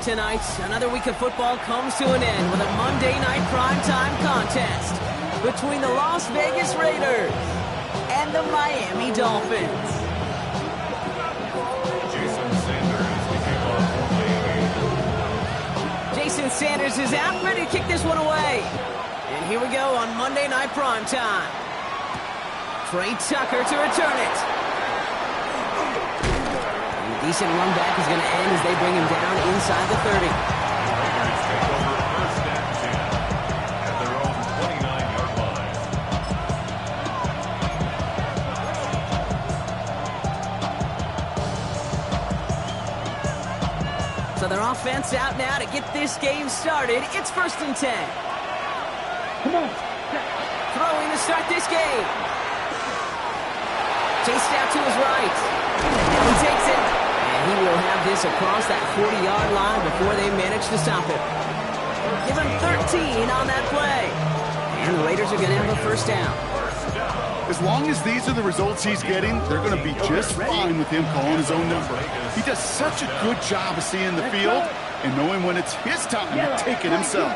tonight. Another week of football comes to an end with a Monday night primetime contest between the Las Vegas Raiders and the Miami Dolphins. Jason Sanders is out, ready to kick this one away. And here we go on Monday night primetime. Trey Tucker to return it. And a decent run back is going to end as they bring him down inside the 30. Raiders take over first and 10 at their own 29-yard line. So their offense out now to get this game started. It's first and 10. Come on. Throwing to start this game. Chased out to his right. And he takes it. And he will have this across that 40-yard line before they manage to stop it. Give him 13 on that play. And the Raiders are going to have a first down. As long as these are the results he's getting, they're going to be just fine with him calling his own number. He does such a good job of seeing the field and knowing when it's his time to take it himself.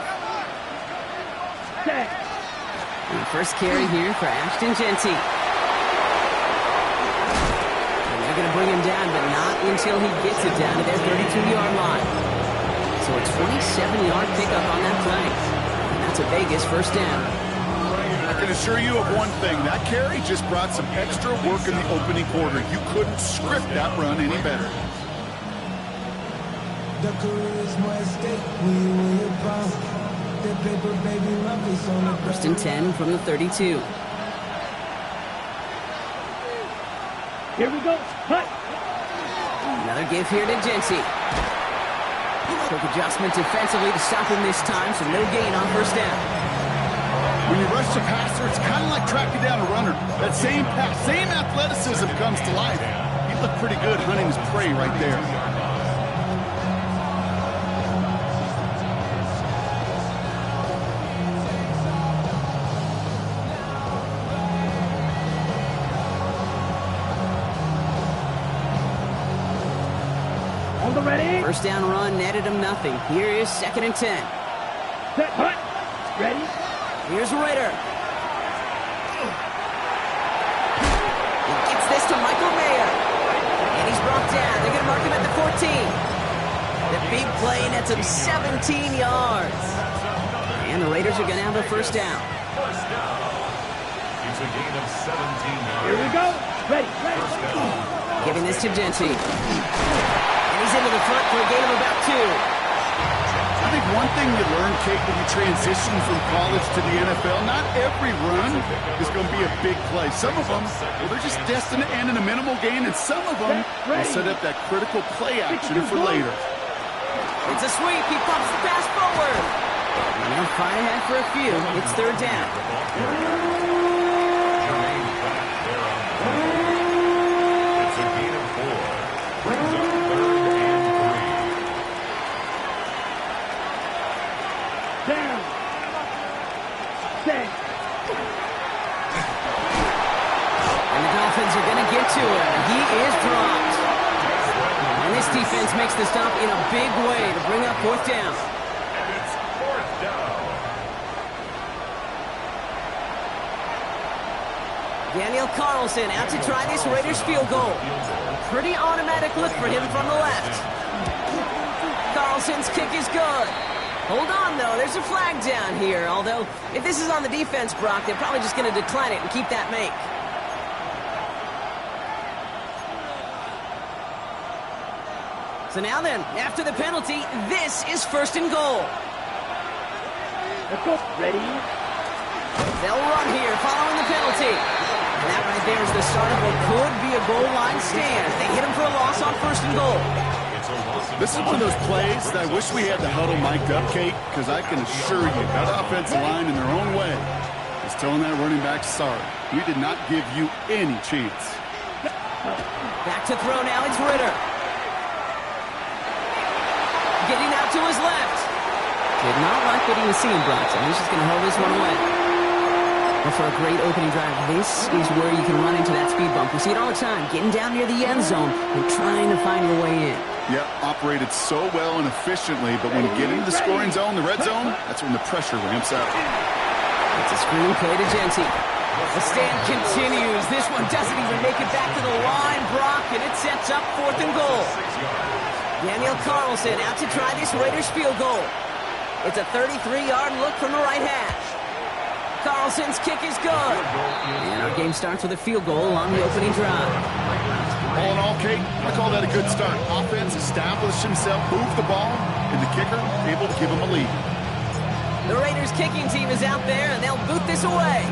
And the first carry here for Ashton Genty. And they're going to bring him down, but not until he gets it down to their 32-yard line. So a 27-yard pickup on that play. And that's a Vegas first down. I can assure you of one thing. That carry just brought some extra work in the opening quarter. You couldn't script that run any better. First and 10 from the 32. Here we go. Cut. Another give here to Genty. Quick adjustment defensively to stop him this time, so no gain on first down. When you rush the passer, it's kind of like tracking down a runner. That same pass, same athleticism comes to life. He looked pretty good hunting his prey right there. On the ready. First down run netted him nothing. Here is second and 10. Set. Hut. Ready. Here's Ritter. He gets this to Michael Mayer. And he's brought down. They're going to mark him at the 14. The big play nets him 17 yards. And the Raiders are going to have a first down. First down. It's a gain of 17 yards. Here we go. Ready. First down. Giving this to Genty. And he's into the front for a gain of about 2. I think one thing you learn, Kate, when you transition from college to the NFL, not every run is going to be a big play. Some of them, well, they're just destined to end in a minimal gain, and some of them will set up that critical play action for later. It's a sweep. He pumps the pass forward. And they'll fight ahead for a few. It's third down. Jermaine back there on the field. It's a gain of 4. Brings up third and 3. Down. Set. And the Dolphins are going to get to him. He is dropped. And this defense makes the stop in a big way to bring up fourth down. And it's fourth down. Daniel Carlson out to try this Raiders field goal. A pretty automatic look for him from the left. Carlson's kick is good. Hold on, though. There's a flag down here. Although, if this is on the defense, Brock, they're probably just going to decline it and keep that make. So now then, after the penalty, this is first and goal. Let's go. Ready. They'll run here following the penalty. And that right there is the start of what could be a goal line stand. They hit him for a loss on first and goal. This is one of those plays that I wish we had the huddle mic'd up, Kate, because I can assure you that offensive line in their own way is telling that running back, sorry, we did not give you any chance. Back to throw now, it's Ritter. Getting out to his left. Did not like what he was seeing, Bronson. He's just going to hold this one away. But for a great opening drive, this is where you can run into that speed bump. We see it all the time, getting down near the end zone and trying to find your way in. Yeah, operated so well and efficiently, but when you get into the scoring zone, the red zone, that's when the pressure ramps up. It's a screen play to Genty. The stand continues. This one doesn't even make it back to the line, Brock, and it sets up 4th and goal. Daniel Carlson out to try this Raiders field goal. It's a 33-yard look from the right hash. Carlson's kick is good. And our game starts with a field goal on the opening drive. All in all, Kate, I call that a good start. Offense established himself, moved the ball, and the kicker able to give him a lead. The Raiders kicking team is out there, and they'll boot this away.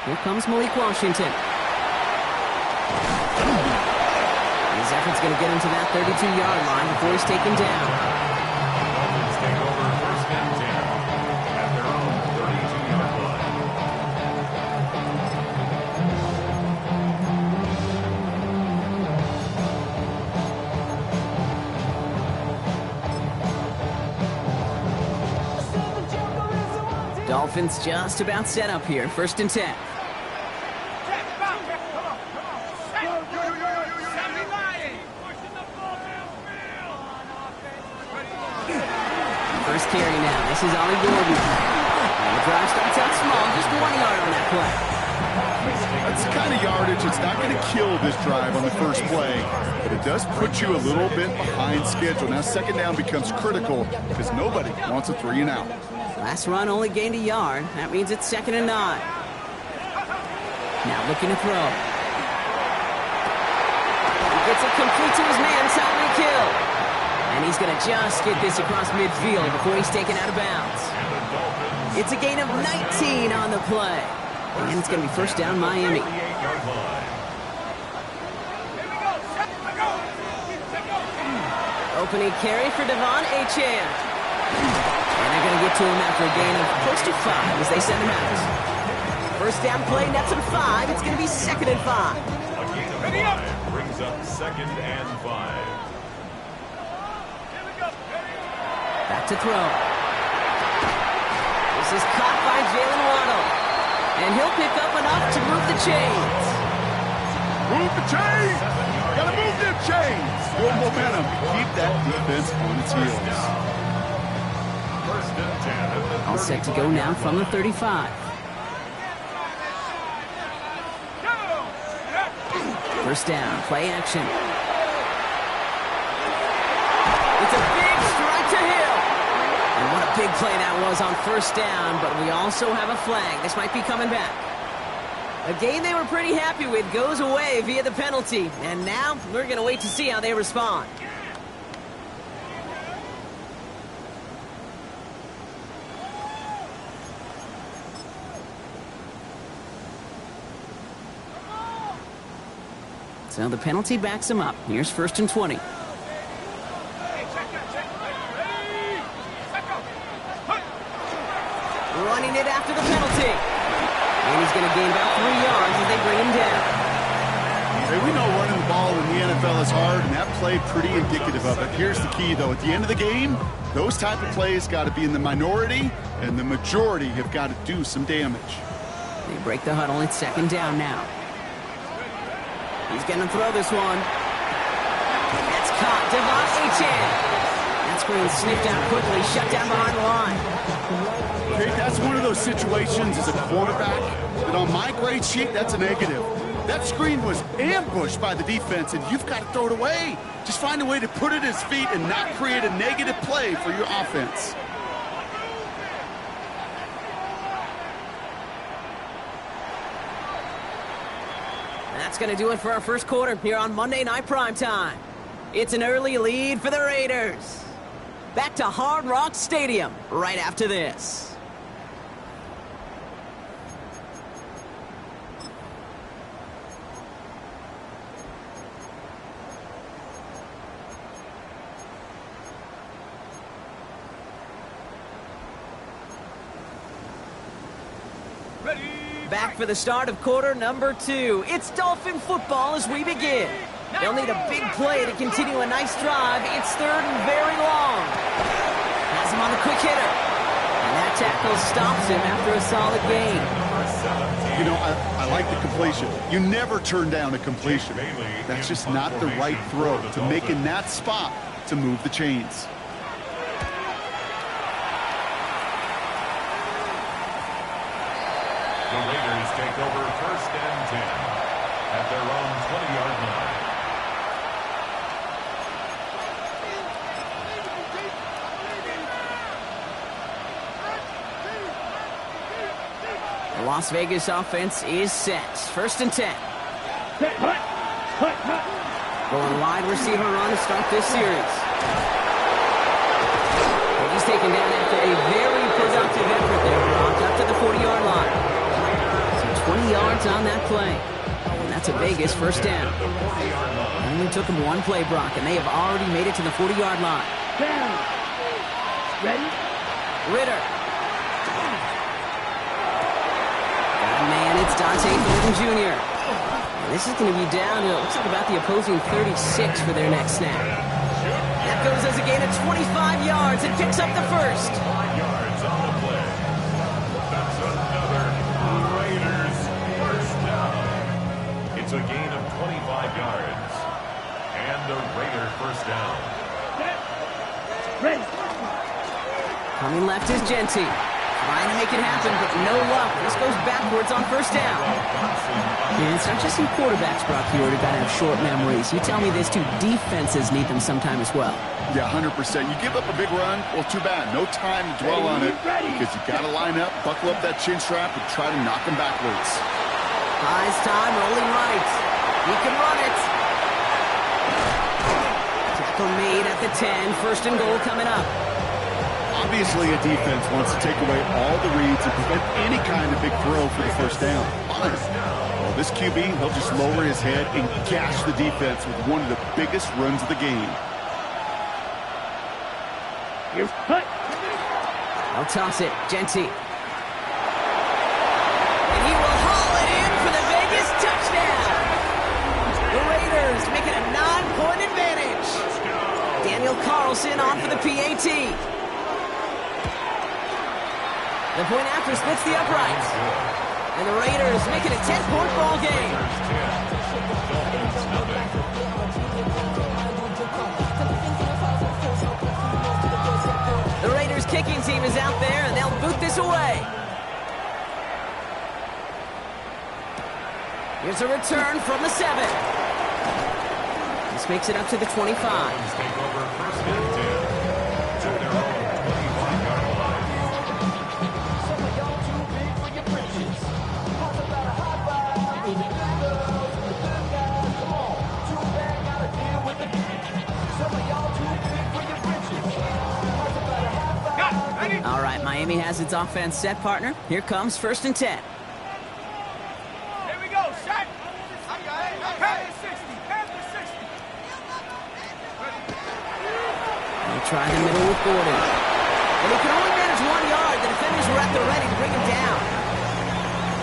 Here comes Malik Washington. His effort's going to get him to that 32-yard line before he's taken down. Dolphins take over 1st and 10 at their own 32-yard line. Dolphins just about set up here. 1st and 10. First carry now. This is Ollie Gordon. And the drive starts out small. Just 1 yard on that play. That's the kind of yardage that's not going to kill this drive on the first play, but it does put you a little bit behind schedule. Now 2nd down becomes critical because nobody wants a 3 and out. Last run only gained a yard. That means it's 2nd and 9. Now looking to throw. He gets it complete to his man, Tyreek Hill. And he's going to just get this across midfield before he's taken out of bounds. It's a gain of 19 on the play. And it's going to be 1st down Miami. Opening carry for Devon Achane. And they're going to get to him after a gain of close to 5 as they send him out. 1st down play, nets him 5. It's going to be 2nd and 5. A gain of 5 brings up 2nd and 5. Back to throw. This is caught by Jalen Waddle. And he'll pick up enough to move the chains. Move the chains! Gotta move them chains! Build momentum. Keep that defense on its heels. 1st and 10. All set to go now from the 35. First down, play action. It's a big strike to Hill. And what a big play that was on 1st down, but we also have a flag. This might be coming back. A game they were pretty happy with goes away via the penalty. And now we're going to wait to see how they respond. So the penalty backs him up. Here's 1st and 20. Running it after the penalty. And he's going to gain about 3 yards as they bring him down. Hey, we know running the ball in the NFL is hard, and that play pretty indicative of it. Here's the key, though. At the end of the game, those type of plays got to be in the minority, and the majority have got to do some damage. They break the huddle. It's 2nd down now. He's going to throw this one. That's caught. Devon Achane. That screen sniffed out quickly, shut down behind the line. Okay, that's one of those situations as a quarterback that on my grade sheet, that's a negative. That screen was ambushed by the defense, and you've got to throw it away. Just find a way to put it at his feet and not create a negative play for your offense. And that's going to do it for our 1st quarter here on Monday Night Primetime. It's an early lead for the Raiders. Back to Hard Rock Stadium right after this. Back for the start of quarter number 2. It's Dolphin football as we begin. They'll need a big play to continue a nice drive. It's 3rd and very long. Has him on the quick hitter. And that tackle stops him after a solid gain. 17. You know, I like the completion. You never turn down a completion. That's just not the right throw to make in that spot to move the chains. The Raiders take over 1st and 10 at their own 20-yard line. The Las Vegas offense is set. 1st and 10. Set, hut, hut, hut. Going wide receiver run to start this series. And he's taken down after a very productive effort there, Brock, up to the 40-yard line. So 20 yards on that play. And that's a Vegas 1st down. Only took him one play, Brock, and they have already made it to the 40-yard line. Down. Ready? Ritter. Man, it's Dante Thornton Jr. And this is going to be down to, it looks like about the opposing 36 for their next snap. That goes as a gain of 25 yards and picks up the first. 5 yards on the play. That's another Raiders 1st down. It's a gain of 25 yards. And the Raiders 1st down. Set. Ready. Coming left is Genty. Trying to make it happen, but no luck. This goes backwards on 1st down. And it's not just some quarterbacks, Brock, you already got to have short memories. You tell me this too, defenses need them sometime as well. Yeah, 100%. You give up a big run, well, too bad. No time to dwell on it because you got to line up, buckle up that chin strap, and try to knock them backwards. High's time, rolling right. He can run it. Tackle made at the 10. 1st and goal coming up. Obviously, a defense wants to take away all the reads and prevent any kind of big throw for the 1st down. Well, this QB, he'll just lower his head and gash the defense with one of the biggest runs of the game. Here's hut. I'll toss it. Genty. And he will haul it in for the Vegas touchdown. The Raiders make it a 9-point advantage. Daniel Carlson on for the PAT. The point after splits the uprights. And the Raiders make it a 10-point ball game. The Raiders kicking team is out there, and they'll boot this away. Here's a return from the 7. This makes it up to the 25. Take over 1st and 10 to their own 25-yard line. All right, Miami has its offense set, partner. Here comes 1st and 10. Here we go, set. I got it. Half the 60. Half the 60. They'll try the middle with Gordon. But he can only manage 1 yard. The defenders were at the ready to bring him down.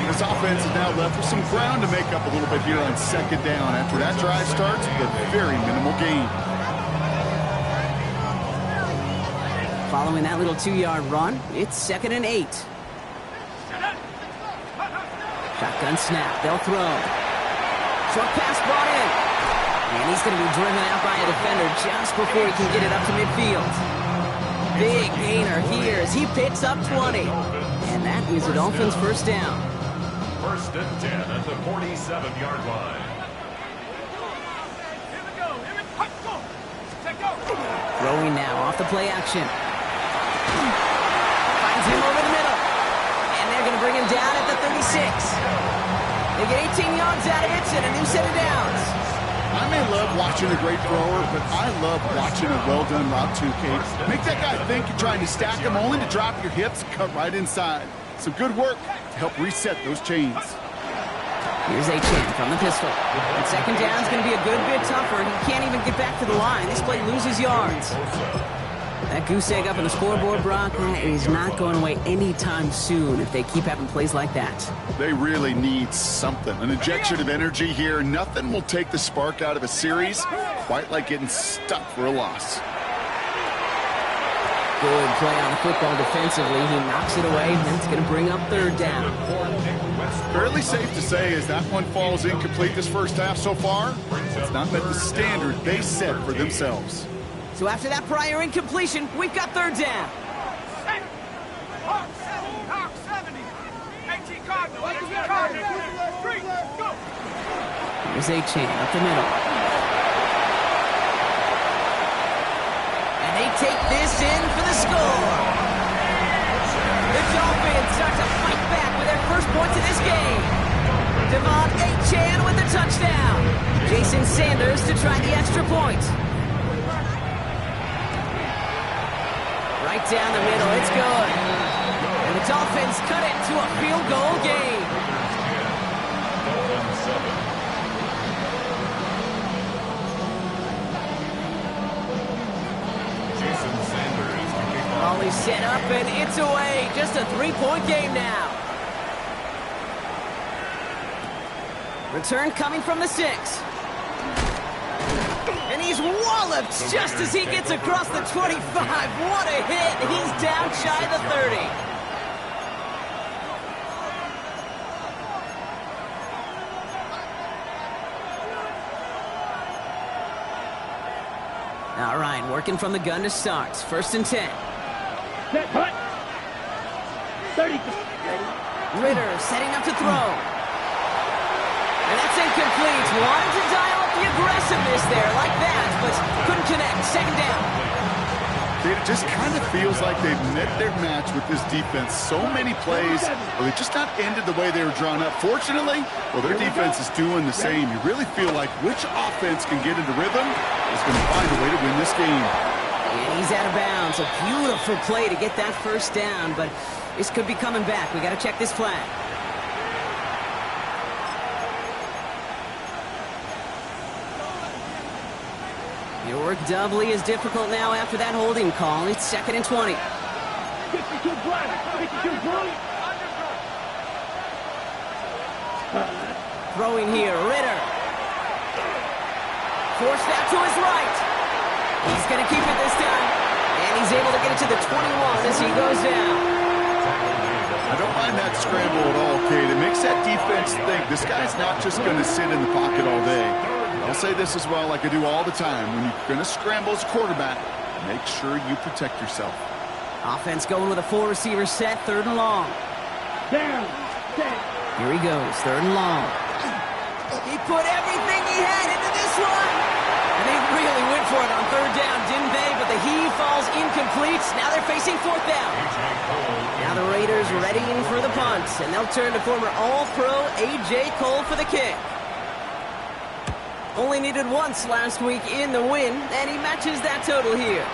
This offense is now left with some ground to make up a little bit here on 2nd down after that drive starts with a very minimal gain. Following that little 2-yard run, it's 2nd and 8. Shotgun snap. They'll throw. Short pass brought in. And he's going to be driven out by a defender just before he can get it up to midfield. Big gainer here as he picks up 20. And that is the Dolphins' 1st down. 1st and 10 at the 47-yard line. Here we go. Here we go. Take go. Throwing now off the play action. Finds him over the middle. And they're going to bring him down at the 36. They get 18 yards out of it and a new set of downs. I may love watching a great thrower, but I love watching a well-done route too, Kate. Make that guy think you're trying to stack him only to drop your hips and cut right inside. Some good work to help reset those chains. Here's Achane from the pistol. And 2nd down is going to be a good bit tougher. He can't even get back to the line. This play loses yards. That goose egg up on the scoreboard, Brock, that is not going away anytime soon if they keep having plays like that. They really need something. An injection of energy here. Nothing will take the spark out of a series quite like getting stuck for a loss. Good play on the football defensively. He knocks it away, and that's going to bring up third down. Fairly safe to say as that one falls incomplete this first half so far, it's not met the standard they set for themselves. So after that prior incompletion, we've got third down. Hawk 70. 18 Cardinal. 18 Cardinal. 3, go. Here's A-Chain up the middle. And they take this in for the score. The Dolphins start to fight back with their first points of this game. Devon A-Chan with the touchdown. Jason Sanders to try the extra point. Right down the middle, it's good. And the Dolphins cut it to a field goal game. Ollie set up and it's away. Just a 3-point game now. Return coming from the 6. And he's walloped just as he gets across the 25. What a hit. He's down shy of the 30. All right, working from the gun to start. 1st and 10. Set, hut. 30. Ritter setting up to throw. And that's incomplete. Wanted to dial up the aggressiveness there like that, but couldn't connect. 2nd down. It just kind of feels like they've met their match with this defense. So many plays, well, they just not ended the way they were drawn up. Fortunately, well, their defense is doing the same. You really feel like which offense can get into rhythm is going to find a way to win this game. And he's out of bounds. A beautiful play to get that first down, but this could be coming back. We got to check this flag. Your work doubly is difficult now after that holding call. It's 2nd and 20. 52 blind. 52 blind. Throwing here, Ritter. Forced out to his right. He's going to keep it this time. And he's able to get it to the 21 as he goes down. I don't mind that scramble at all, Kate. It makes that defense think this guy's not just going to sit in the pocket all day. I'll say this as well, like I do all the time. When you're going to scramble as a quarterback, make sure you protect yourself. Offense going with a 4-receiver set, 3rd and long. Down. Set. Here he goes, 3rd and long. He put everything he had into this one. And they really went for it on 3rd down, didn't they? But the heave falls incomplete. Now they're facing 4th down. Now the Raiders readying for the punt. And they'll turn to former All-Pro A.J. Cole for the kick. Only needed once last week in the win, and he matches that total here.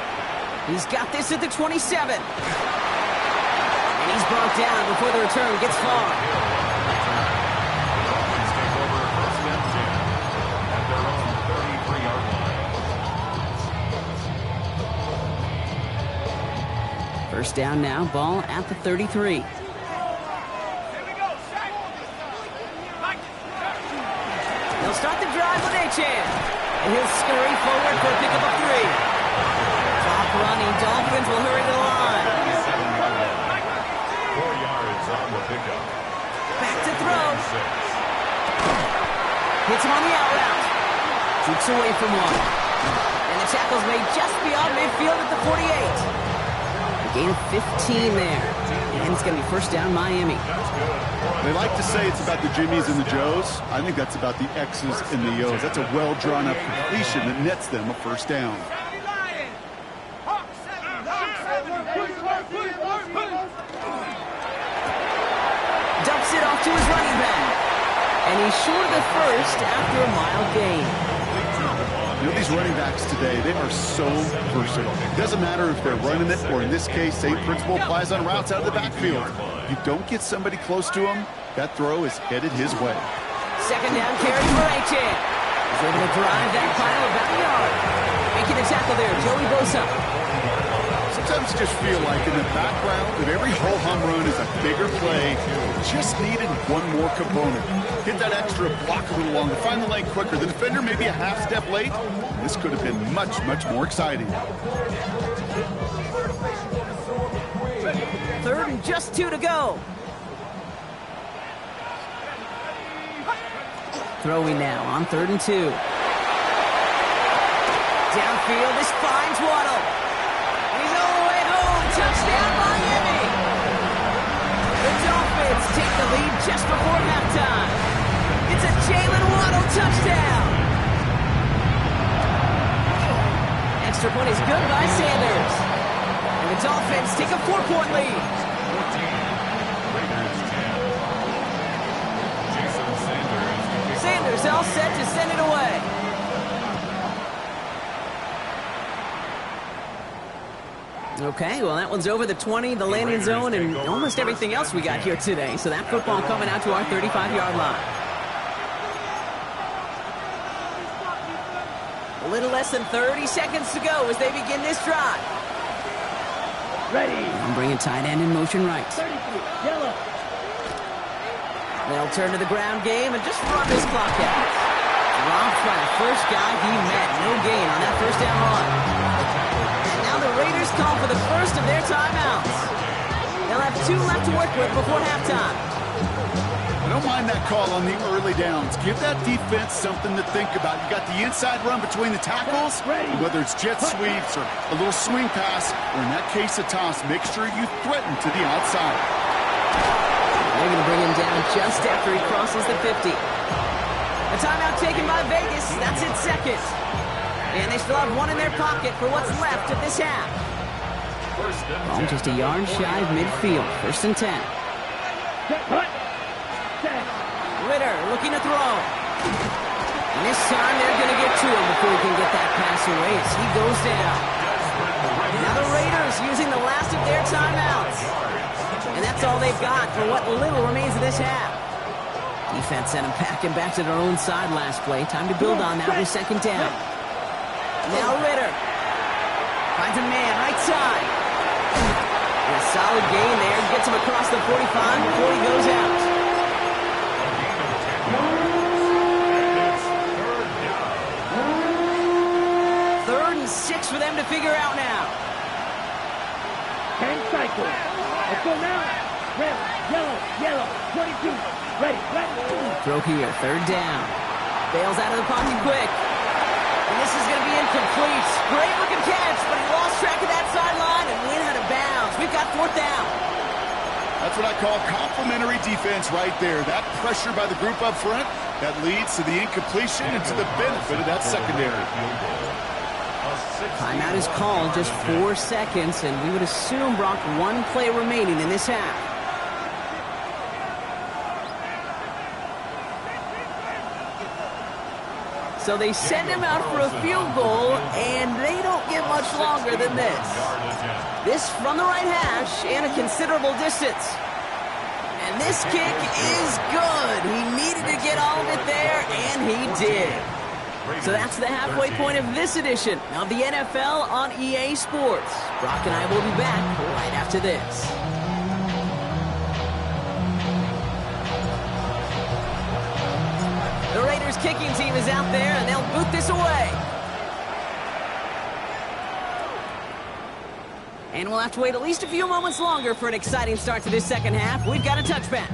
He's got this at the 27. And he's brought down before the return gets far. First down now, ball at the 33. They'll start the drive with A-Chan. And he'll scurry forward for a pickup of 3. Top running Dolphins will hurry to the line. 4 yards on the pickup. Back to throw. Hits him on the out route. Keeps away from one. And the tackle's made just beyond midfield at the 48. A gain of 15 there. And it's going to be first down Miami. They like to say it's about the Jimmies and the Joes. I think that's about the X's and the O's. That's a well-drawn up completion that nets them a first down. Dumps it off to his running back. And he's short of the first after a mild gain. You know, these running backs today, they are so versatile. It doesn't matter if they're running it, or in this case, same principle applies on routes out of the backfield. You don't get somebody close to him, that throw is headed his way. 2nd down carry for A-Chan. He's able to drive that pile about a yard. Making the tackle there, Joey Bosa. Sometimes you just feel like in the background of every whole home run is a bigger play. Just needed one more component. Hit that extra block a little longer, find the lane quicker. The defender maybe a half step late. This could have been much, much more exciting. Third and just 2 to go. Throwing now on 3rd and 2. Downfield, this finds Waddle. And he's all the way home. Touchdown, Miami. The Dolphins take the lead just before halftime. It's a Jalen Waddle touchdown. Extra point is good by Sanders. And the Dolphins take a 4-point lead. Sanders all set to send it away. Okay, well, that one's over the 20, the landing zone, and almost everything else we got here today. So that football coming out to our 35-yard line. A little less than 30 seconds to go as they begin this drive. Ready. I'm bringing tight end in motion right. 33, yellow. They'll turn to the ground game and just run this clock out. Dropped by the first guy he met. No gain on that first down run. And now the Raiders call for the first of their timeouts. They'll have 2 left to work with before halftime. I don't mind that call on the early downs. Give that defense something to think about. You got the inside run between the tackles, whether it's jet sweeps or a little swing pass, or in that case a toss, make sure you threaten to the outside. They're going to bring him down just after he crosses the 50. A timeout taken by Vegas. That's its second. And they still have 1 in their pocket for what's left of this half. Ball just a yard shy of midfield. 1st and 10. Ritter looking to throw. And this time they're going to get to him before he can get that pass away as he goes down. Now the Raiders using the last of their timeouts. And that's all they've got for what little remains of this half. Defense sent them packing back to their own side last play. Time to build on that with 2nd down. Now Ritter finds a man right side. And a solid gain there. Gets him across the 45 before he goes out. Third and 6 for them to figure out now. 10 cycles. Let's go now. Red, yellow, yellow. 22. Ready, ready. Throw here. 3rd down. Bails out of the pocket quick. And this is going to be incomplete. Great looking catch, but he lost track of that sideline and went out of bounds. We've got 4th down. That's what I call complimentary defense right there. That pressure by the group up front, that leads to the incompletion and to the benefit of that secondary. Timeout is called, just 4 seconds, and we would assume, Brock, 1 play remaining in this half. So they send him out for a field goal, and they don't get much longer than this. This from the right hash and a considerable distance. And this kick is good. He needed to get all of it there, and he did. So that's the halfway point of this edition of the NFL on EA Sports. Brock and I will be back right after this. The Raiders kicking team is out there, and they'll boot this away. And we'll have to wait at least a few moments longer for an exciting start to this second half. We've got a touchback.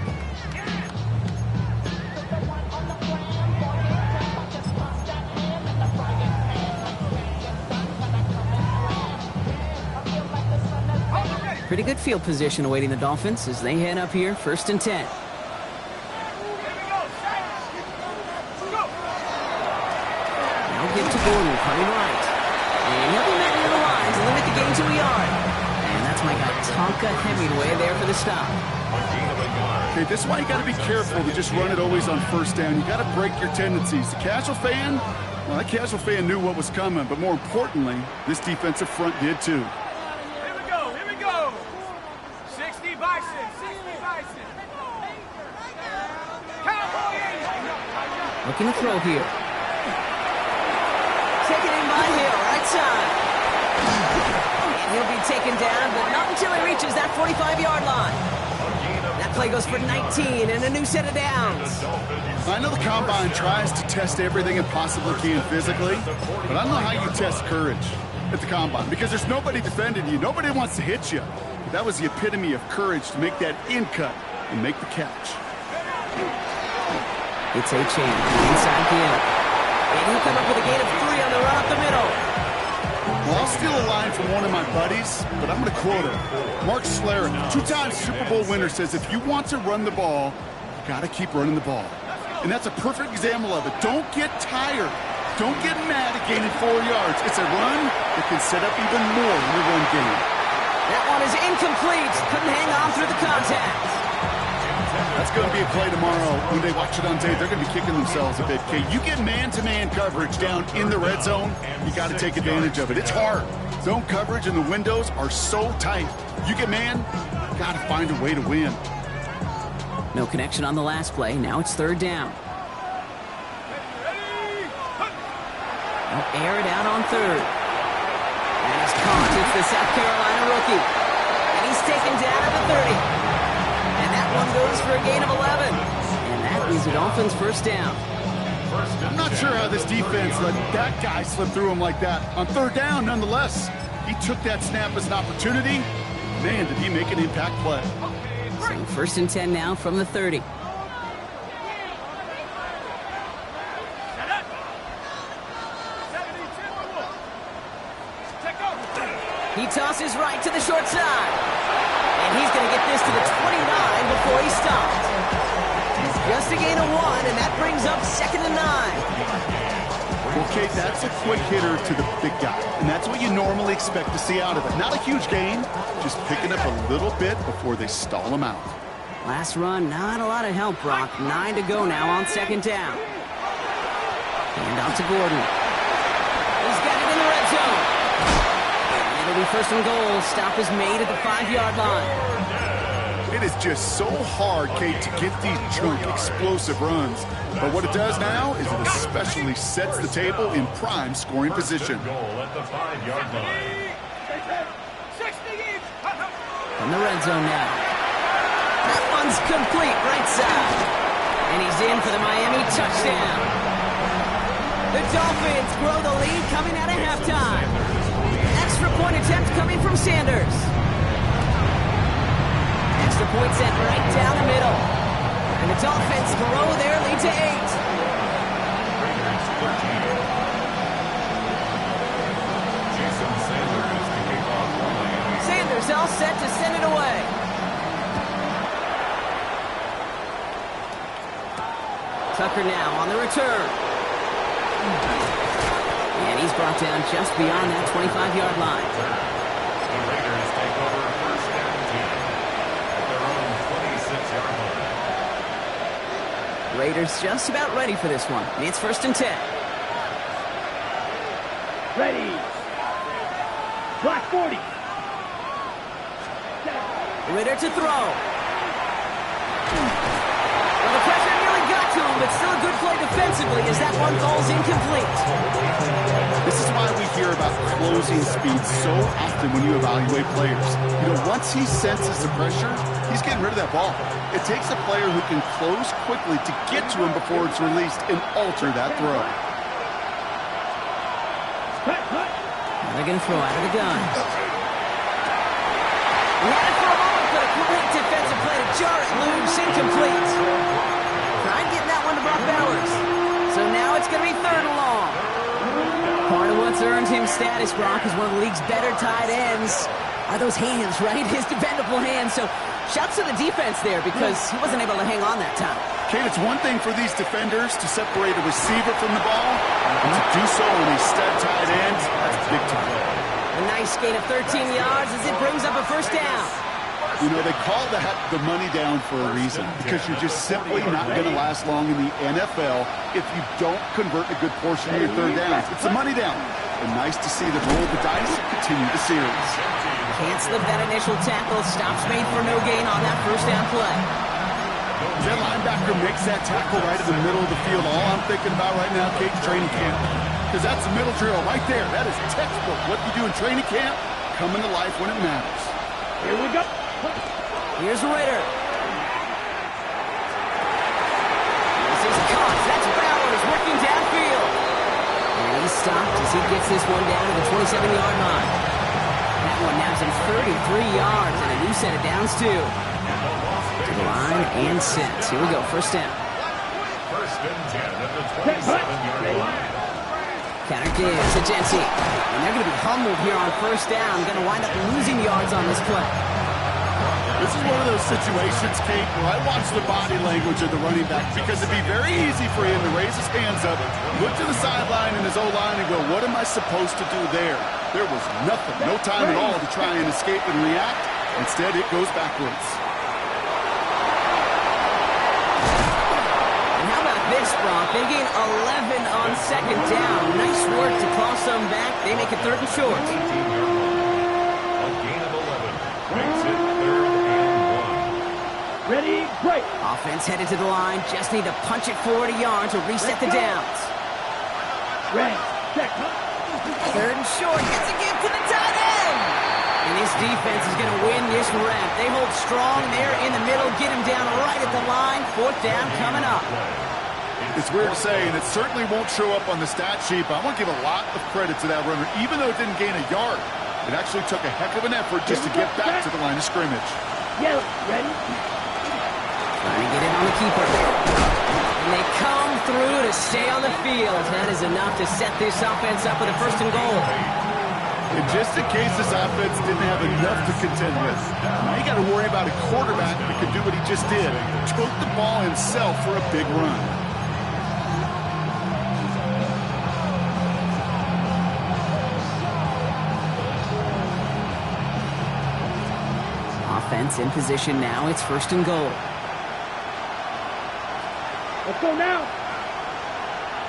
Pretty good field position awaiting the Dolphins as they head up here, 1st and 10. Now give to Gordon, coming right. And he'll be met near the lines and limit the gain to a yard. And that's my guy, Tonka Hemingway, there for the stop. Okay, this is why you got to be careful to just run it always on 1st down. You got to break your tendencies. The casual fan, well, that casual fan knew what was coming, but more importantly, this defensive front did too. Looking to throw here. Taken in by Hill, right side. And he'll be taken down, but not until he reaches that 45-yard line. That play goes for 19 and a new set of downs. I know the Combine tries to test everything it possibly can physically, but I don't know how you test courage at the Combine because there's nobody defending you. Nobody wants to hit you. That was the epitome of courage to make that in cut and make the catch. It's a chance inside Gill. And he'll come up with a gain of 3 on the run up the middle. Well, I'll steal a line from one of my buddies, but I'm going to quote him. Mark Schlereth, 2-time Super Bowl winner, says if you want to run the ball, you got to keep running the ball. And that's a perfect example of it. Don't get tired. Don't get mad at gaining 4 yards. It's a run that can set up even more in your run game. That one is incomplete. Couldn't hang on through the contact. That's going to be a play tomorrow. When they watch it on tape, they're going to be kicking themselves a bit. Okay, you get man-to-man coverage down in the red zone, you got to take advantage of it. It's hard. Zone coverage and the windows are so tight. You get man, you got to find a way to win. No connection on the last play. Now it's 3rd down. They'll air it out on 3rd. And he's caught. It's the South Carolina rookie. And he's taken down at the 30. And that one goes for a gain of 11. And that is the Dolphins' 1st down. I'm not sure how this defense let that guy slip through him like that. On 3rd down, nonetheless, he took that snap as an opportunity. Man, did he make an impact play. So 1st and 10 now from the 30. He tosses right to the short side. And he's going to get this to the 29 before he stops. Just a gain of 1, and that brings up 2nd and 9. Okay, that's a quick hitter to the big guy. And that's what you normally expect to see out of it. Not a huge gain, just picking up a little bit before they stall him out. Last run, not a lot of help, Brock. 9 to go now on 2nd down. Hand off to Gordon. He's got it in the red zone. And it'll be 1st and goal. Stop is made at the 5-yard line. It is just so hard, Kate, to get these chunk, explosive runs. But what it does now is it especially sets the table in prime scoring position. Goal at the 5-yard line. From the red zone now. That one's complete, right side. And he's in for the Miami touchdown. The Dolphins grow the lead coming out of halftime. Extra point attempt coming from Sanders. Extra point sent right down the middle. And the Dolphins grow their lead to 8. Raiders 13. Jason Sanders to kick off for Miami. Sanders all set to send it away. Tucker now on the return. And he's brought down just beyond that 25-yard line. The Raiders take over 1st and 10 at their own 26-yard line. Raiders just about ready for this one. It's 1st and 10. Ready. Block 40. Ritter to throw. Well, the pressure nearly got to him, but still a good play defensively as that one falls incomplete. This is why we hear about closing speed so often when you evaluate players. You know, once he senses the pressure, he's getting rid of that ball. It takes a player who can close quickly to get to him before it's released and alter that throw. They're going to throw out of the gun. He had it for a moment, but a great defensive play to jar it loose, incomplete. Tried getting that one to Brock Bowers. So now it's going to be 3rd and long. Part of what's earned him status, Brock, is one of the league's better tight ends. Are those hands, right? His dependable hands. So shouts to the defense there because he wasn't able to hang on that time. Kate, it's one thing for these defenders to separate a receiver from the ball, and to do so in a stud tight end, that's big time. A nice gain of 13 yards as it brings up a 1st down. You know, they call that the money down for a reason, because you're just simply not going to last long in the NFL if you don't convert a good portion of your 3rd downs. It's a money down. And nice to see the roll of the dice continue the series. Can't slip that initial tackle. Stops made for no gain on that 1st down play. That linebacker makes that tackle right in the middle of the field. All I'm thinking about right now, Kate, training camp. Because that's the middle drill right there. That is textbook. What you do in training camp, coming to life when it matters. Here we go. Here's Ritter. This is caught. That's Bowers working downfield. And he's stopped as he gets this one down to the 27-yard line. That one nabs him 33 yards and a new set of downs, too. To the line and set. Here we go, first down. First and 10 at the 27-yard line. Counter give to Jency. And they're going to be humbled here on first down. Going to wind up losing yards on this play. This is one of those situations, Kate, where I watch the body language of the running back because it'd be very easy for him to raise his hands up, look to the sideline in his O-line and go, what am I supposed to do there? There was nothing, no time at all to try and escape and react. Instead, it goes backwards. This, Brock, they gain 11 on second down. Nice work to toss them back. They make it third and short. 18-yard line. A gain of 11 makes it third and 1. Ready, break. Offense headed to the line. Just need to punch it 40 yards to reset the downs. Ready, check. Third and short. Gets a gift to the tight end. And this defense is going to win this rep. They hold strong there in the middle. Get him down right at the line. Fourth down coming up. It's weird to say, and it certainly won't show up on the stat sheet, but I want to give a lot of credit to that runner. Even though it didn't gain a yard, it actually took a heck of an effort just to get back to the line of scrimmage. Yellow, ready? Trying to get it on the keeper. And they come through to stay on the field. That is enough to set this offense up with a first and goal. And just in case this offense didn't have enough to contend with, now you got to worry about a quarterback that can do what he just did. Took the ball himself for a big run. Offense in position now. It's first and goal. Let's go now.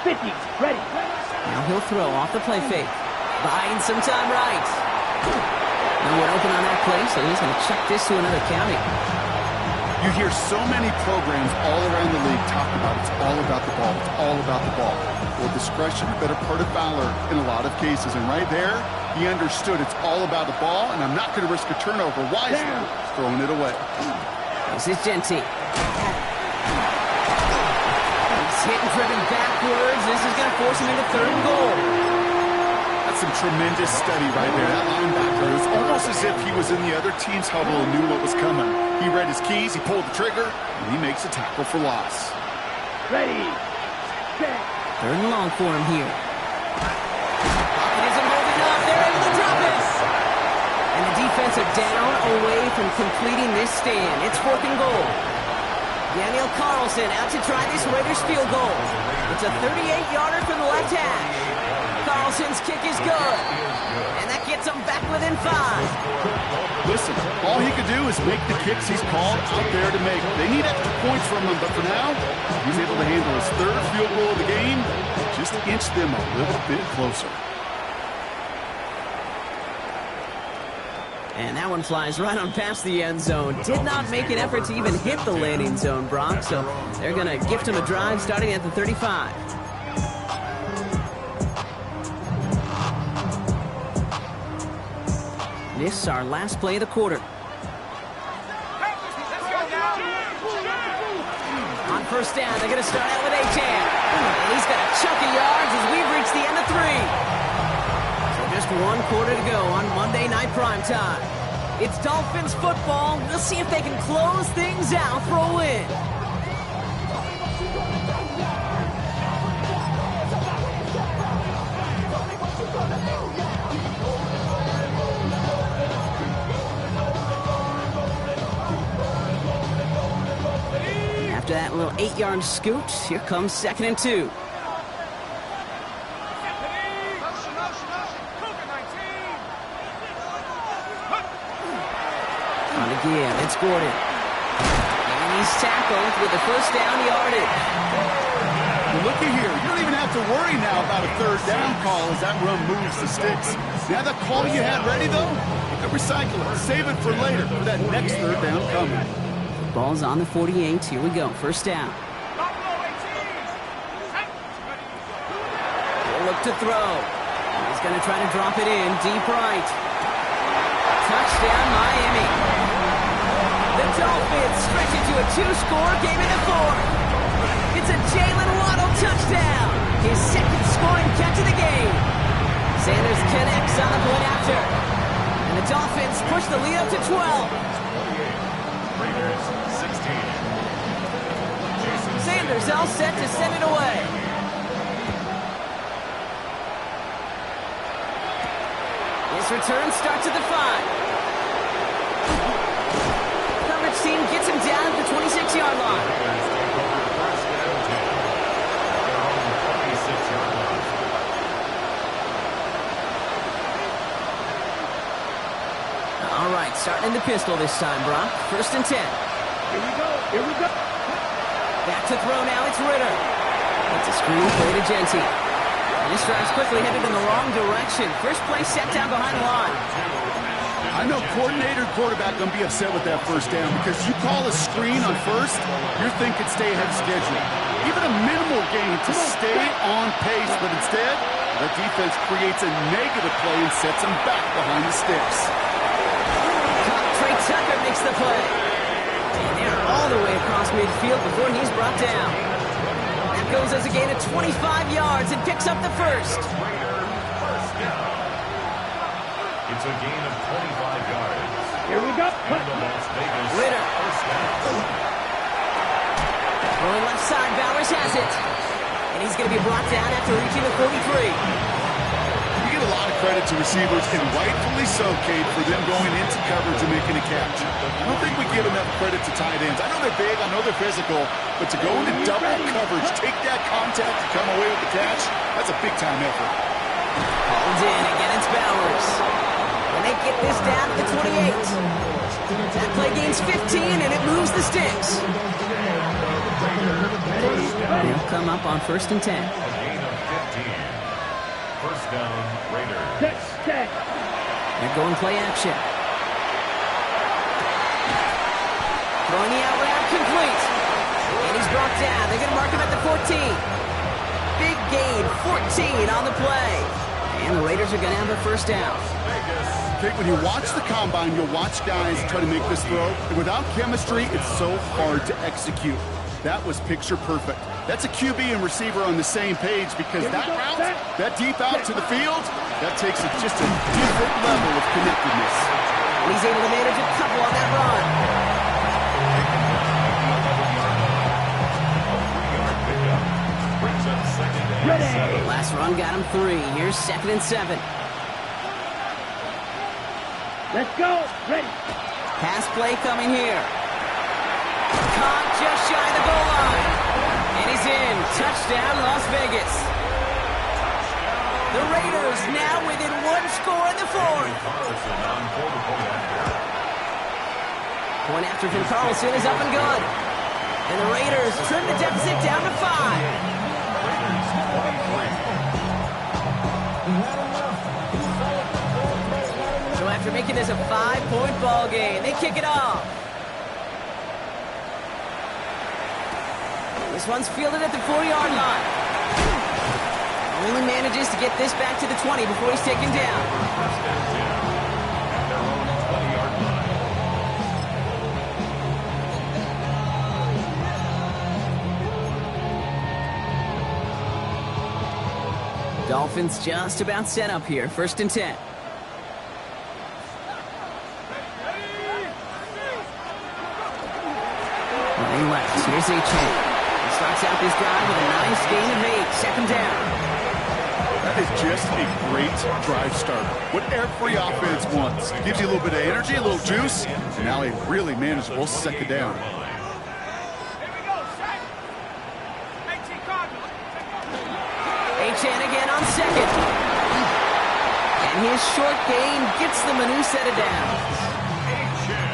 50, ready. Now he'll throw off the play fake. Buying some time right. No one open on that play, so he's going to chuck this to another county. You hear so many programs all around the league talk about it's all about the ball. It's all about the ball. Well, discretion, better part of valor in a lot of cases. And right there, he understood it's all about the ball, and I'm not going to risk a turnover wisely. Throwing it away. This is Jency. He's hit and driven backwards. This is going to force him into third and goal. That's some tremendous study right there. That linebacker, it was almost as if he was in the other team's huddle and knew what was coming. He read his keys, he pulled the trigger, and he makes a tackle for loss. Ready, check. Third and long for him here. Pocket isn't holding up. They're able to drop it. And the defense are down away from completing this stand. It's fourth and goal. Daniel Carlson out to try this Raiders field goal. It's a 38-yarder from the left hash. Carlson's kick is good. And that gets him back within 5. Listen, all he could do is make the kicks he's called out there to make. They need extra points from him, but for now, he's able to handle his third field goal of the game. Just inch them a little bit closer. And that one flies right on past the end zone. Did not make an effort to even hit the landing zone, Brock. So they're going to gift him a drive starting at the 35. This is our last play of the quarter. On first down, they're going to start out with Achane. And he's got a chunk of yards as we've reached the end of 3. Just one quarter to go on Monday Night Primetime. It's Dolphins football. We'll see if they can close things out for a win. After that little 8-yard scoot, here comes 2nd and 2. Again, it's Gordon. And he's tackled with the first down yardage. Well, looky here. You don't even have to worry now about a third down call as that run moves the sticks. Now that call you had ready, though, you can recycle it. Save it for later for that next third down coming. The ball's on the 48. Here we go. First down. He'll look to throw. He's going to try to drop it in deep right. Touchdown, Miami. The Dolphins stretch it to a 2-score game in the 4th. It's a Jalen Waddle touchdown. His second scoring catch of the game. Sanders connects on the point after. And the Dolphins push the lead up to 12. Raiders 16. Sanders all set to send it away. This return starts at the 5. Coverage team gets him down at the 26-yard line. Raiders take over first down 10. Their own 26-yard line. All right, starting in the pistol this time, Brock. First and 10. Here we go. Here we go. Back to throw now, it's Ritter. It's a screen play to Genty. And this drive's quickly headed in the wrong direction. First play set down behind the line. I know coordinator and quarterback going to be upset with that first down because you call a screen on first, you're thinking stay ahead of schedule. Even a minimal gain to stay on pace, but instead, the defense creates a negative play and sets them back behind the sticks. Trey Tucker makes the play. And they're all the way across midfield before he's brought down. That goes as a gain of 25 yards and picks up the first. Raider first down. It's a gain of 25 yards. Here we go. And the Las Vegas Ritter. first down. Rolling left side, Bowers has it. And he's going to be brought down after reaching the 43. You get a lot of credit to receivers, and rightfully so, Kate, for them going into coverage and making a catch. I don't think we give enough credit to tight ends. I know they're big, I know they're physical, but to go into double coverage, take that contact and come away with the catch, that's a big-time effort. Called in, again it's Bowers. And they get this down to the 28. That play gains 15, and it moves the sticks. They'll come up on first and 10. A gain of 15. First down, Raiders. Check. They're going play action. Throwing the out route complete. And he's brought down. They're going to mark him at the 14. Big gain, 14 on the play. And the Raiders are going to have a first down. Kate, when you watch the combine, you'll watch guys try to make this throw. And without chemistry, it's so hard to execute. That was picture perfect. That's a QB and receiver on the same page because that route, that deep out to the field, that takes it just a different level of connectedness. And he's able to manage a couple on that run. Brings up second and 7. Last run got him 3. Here's second and 7. Let's go. Ready. Pass play coming here. Caught just shy of the goal line. And he's in. Touchdown, Las Vegas. The Raiders now within 1 score in the 4th. Carlson on for the point after. Point after from Carlson is up and good. And the Raiders trim the deficit down to 5. Raiders 23. So after making this a 5-point ball game, they kick it off. This one's fielded at the 4-yard line. Only manages to get this back to the 20 before he's taken down. First and 10 at their own 20-yard line. Dolphins just about set up here. First and 10. Running left. Here's H. Starts out this drive with a nice gain of 8. Second down. That is just a great drive starter. What every offense wants. Gives you a little bit of energy, a little juice, and now a really manageable second down. Here we go, Shaq. H.N. Cardinal. H.N. again on second. And his short gain gets them a new set of downs.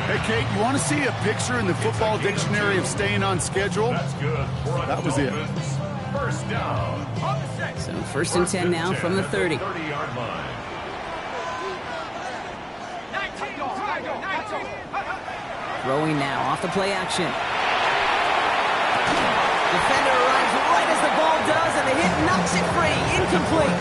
Hey, Kate, you want to see a picture in the football dictionary of staying on schedule? That's good. That was it. First down. So first and 10 now from the 30. 30-yard line. 19. Go. Throwing now off the play action. Defender arrives right as the ball does, and the hit knocks it free. Incomplete.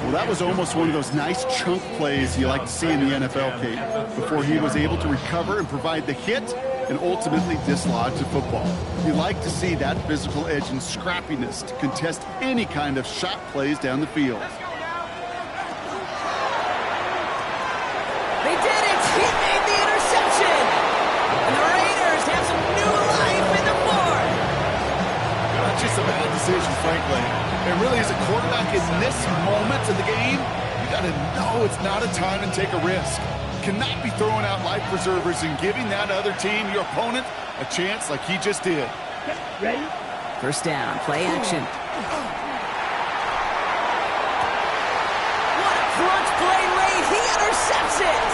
Well, that was almost one of those nice chunk plays you like to see in the NFL, Kate, before he was able to recover and provide the hit and ultimately dislodge the football. You like to see that physical edge and scrappiness to contest any kind of shot plays down the field. just a bad decision, frankly. And really, as a quarterback in this moment of the game, you got to know it's not a time to take a risk. Cannot be throwing out life preservers and giving that other team, your opponent, a chance like he just did. Ready? First down, play action. What a clutch play late. He intercepts it.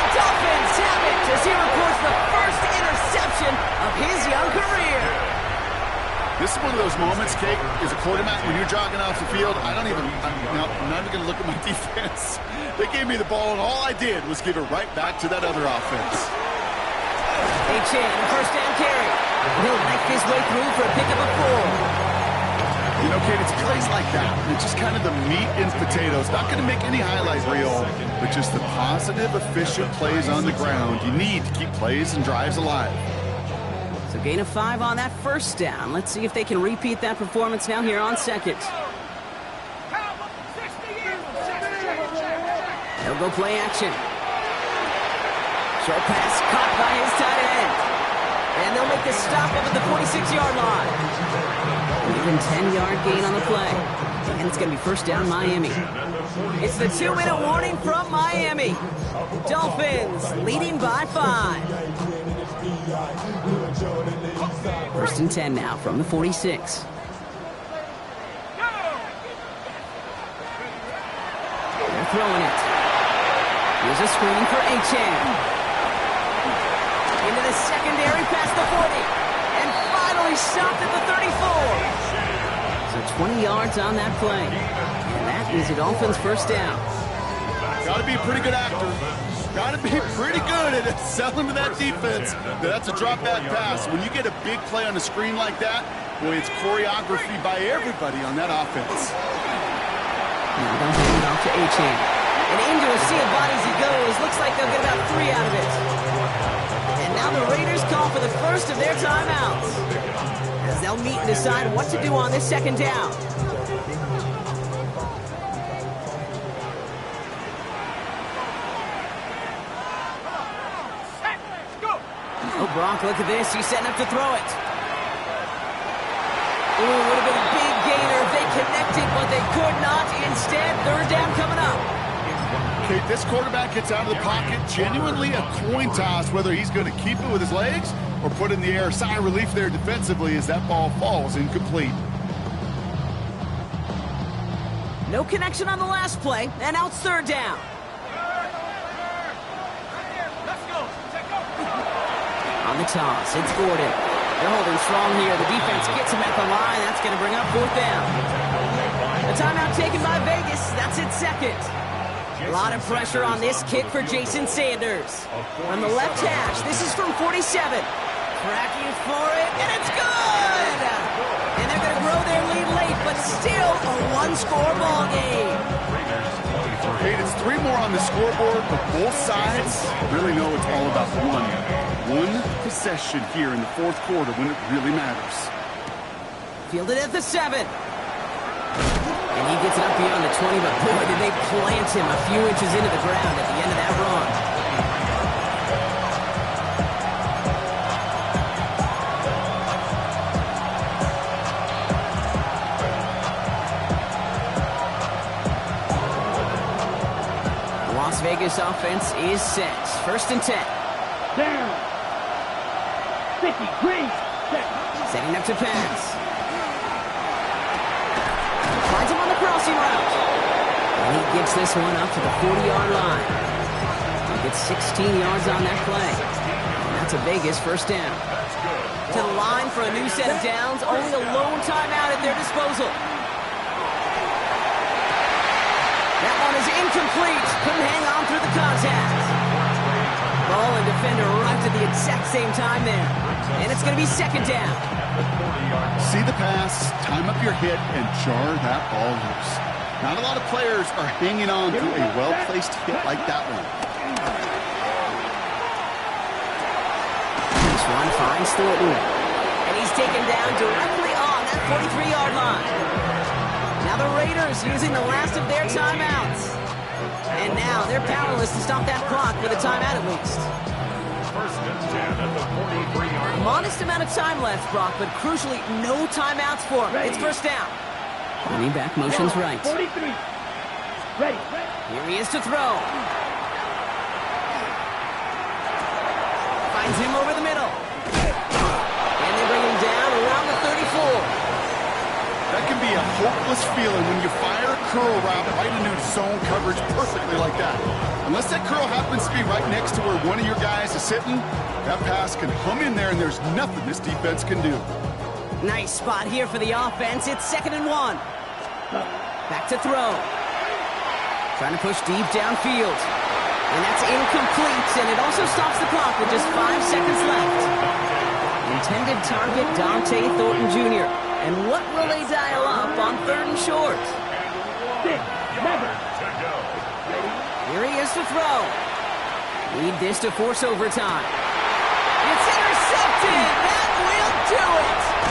The Dolphins have it as he records the first interception of his young career. This is one of those moments, Kate, as a quarterback, when you're jogging off the field, I'm not even going to look at my defense. They gave me the ball, and all I did was give it right back to that other offense. H.A. first down carry. He'll make his way through for a pickup of 4. You know, Kate, it's plays like that. It's just kind of the meat and potatoes. Not going to make any highlight reel, but just the positive, efficient plays on the ground. You need to keep plays and drives alive. So gain of 5 on that first down. Let's see if they can repeat that performance now here on second. They'll go play action. Short pass caught by his tight end. And they'll make the stop up at the 46-yard line. Even 10-yard gain on the play. And it's going to be first down Miami. It's the 2-minute warning from Miami. Dolphins leading by 5. First and 10 now from the 46. They're throwing it. Here's a screen for H.A. Into the secondary past the 40. And finally stopped at the 34. So 20 yards on that play. And that is the Dolphins' first down. Got to be a pretty good actor. Got to be pretty good at selling to that defense. That's a drop back pass. When you get a big play on a screen like that, boy, it's choreography by everybody on that offense. Now they'll hand it off to H.A. And into a sea of bodies he goes. Looks like they'll get about 3 out of it. And now the Raiders call for the first of their timeouts, as they'll meet and decide what to do on this second down. Oh, Gronk, look at this. He's setting up to throw it. Ooh, would have been a big gainer if they connected, but they could not. Instead, third down coming up. Okay, this quarterback gets out of the pocket. Genuinely a coin toss whether he's going to keep it with his legs or put in the air. Sigh of relief there defensively as that ball falls incomplete. No connection on the last play, and now it's third down. On the toss, it's Gordon. They're holding strong here. The defense gets him at the line. That's going to bring up fourth down. A timeout taken by Vegas. That's its second. A lot of pressure on this kick for Jason Sanders. From the left hash, this is from 47. Cracking for it, and it's good! And they're going to grow their lead late, but still a one-score ball game. Hey, it's 3 more on the scoreboard, but both sides really know it's all about one possession here in the fourth quarter when it really matters. Fielded at the 7. And he gets it up beyond the 20, but boy, did they plant him a few inches into the ground at the end of that run. The Las Vegas offense is set. First and 10. Down. 53 seconds. Setting up to pass. Finds him on the crossing route. And he gets this one up to the 40-yard line. He gets 16 yards on that play. And that's a Vegas first down. To the line for a new set of downs. Only a lone timeout at their disposal. That one is incomplete. Couldn't hang on through the contact. Ball and defender arrived at the exact same time there. And it's going to be second down. See the pass, time up your hit, and jar that ball loose. Not a lot of players are hanging on to a well-placed hit like that one. This one finds Thornton. And he's taken down directly on that 43-yard line. Now the Raiders using the last of their timeouts. And now they're powerless to stop that clock with a timeout at least. first and 10 at the 43-yard line. Modest amount of time left, Brock, but crucially, no timeouts for him. It's first down. Running back motions right. 43. Ready. Here he is to throw. Finds him over the middle. And they bring him down around the 34. That can be a hopeless feeling when you fire a curl route right into zone coverage perfectly like that. Unless that curl happens to be right next to where one of your guys is sitting, that pass can hum in there and there's nothing this defense can do. Nice spot here for the offense. It's 2nd and 1. Back to throw. Trying to push deep downfield. And that's incomplete, and it also stops the clock with just 5 seconds left. Intended target, Dante Thornton Jr. And what will they dial up on 3rd and short? 6, 7. Here he is to throw. Need this to force overtime. It's intercepted. That will do it.